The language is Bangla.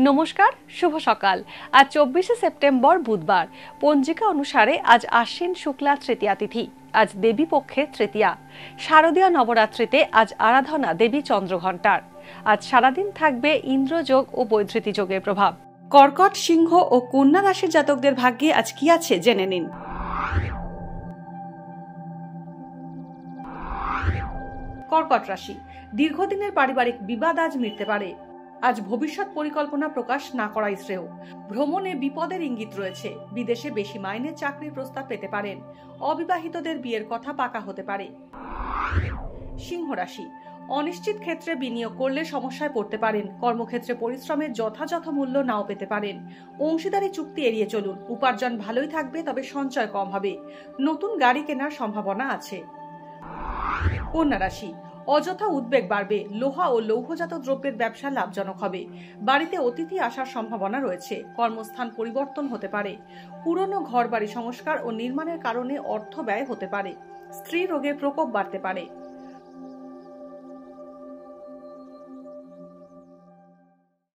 নমস্কার, শুভ সকাল। আজ 24শে সেপ্টেম্বর বুধবার। পঞ্জিকা অনুসারে আজ আশ্বিন শুক্লা তৃতীয়া তিথি। আজ দেবী পক্ষের তৃতীয়া। শারদীয় নবরাত্রিতে আজ আরাধনা দেবী চন্দ্রঘণ্টার। আজ সারাদিন থাকবে ইন্দ্রযোগ ও বৈধৃতি যোগের প্রভাব। কর্কট, সিংহ ও কন্যা রাশির জাতকদের ভাগ্যে আজ কি আছে জেনে নিন। কর্কট রাশি, দীর্ঘদিনের পারিবারিক বিবাদ আজ মিটতে পারে। আজ ভবিষ্যৎ পরিকল্পনা প্রকাশ না করাই শ্রেয়। ভ্রমণে বিপদের ইঙ্গিত রয়েছে। বিদেশে বেশি মাইনের চাকরির প্রস্তাব পেতে পারেন। অবিবাহিতদের বিয়ের কথা পাকা হতে পারে। সিংহ রাশি, অনিশ্চিত ক্ষেত্রে বিনিয়োগ করলে সমস্যায় পড়তে পারেন। কর্মক্ষেত্রে পরিশ্রমের যথাযথ মূল্য নাও পেতে পারেন। অংশীদারি চুক্তি এড়িয়ে চলুন। উপার্জন ভালোই থাকবে, তবে সঞ্চয় কম হবে। নতুন গাড়ি কেনার সম্ভাবনা আছে। কন্যা রাশি, অযথা উদ্বেগ বাড়বে। লোহা ও লৌহজাত দ্রব্যের ব্যবসা লাভজনক হবে। বাড়িতে অতিথি আসার সম্ভাবনা রয়েছে। কর্মস্থান পরিবর্তন হতে পারে। পুরনো ঘরবাড়ি সংস্কার ও নির্মাণের কারণে অর্থ ব্যয় হতে পারে। স্ত্রী রোগের প্রকোপ বাড়তে পারে।